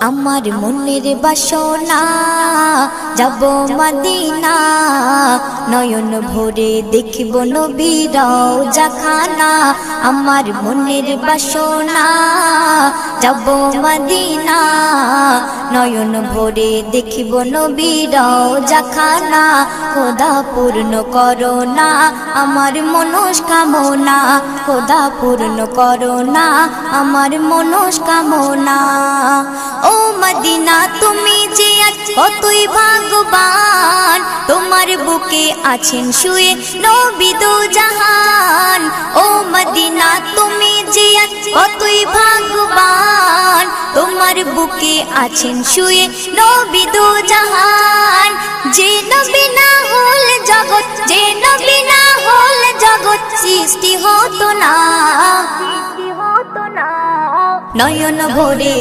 আমার মনের বাসনা যাব মদিনা, নয়ন ভরে দেখব নবীর রওজাখানা। আমার মনের বাসনা যাব মদিনা, নয়ন ভরে দেখব নবীর রওজাখানা। খোদা পূর্ণ করো না আমার মনস্কামনা, খোদা পূর্ণ করো না আমার মনস্কামনা। ও মদিনা তুমি যে কতই ভাগ্যবান, তোমার বুকে আছেন শুয়ে নবী দো জাহান। ও মদিনা তুমি যে কতই ভাগ্যবান, তোমার বুকে আছেন শুয়ে নবী দো জাহান। যে নবী না হল জগৎ, যে নবী না হল জগৎ সৃষ্টি হতো না, নয়ন ভরে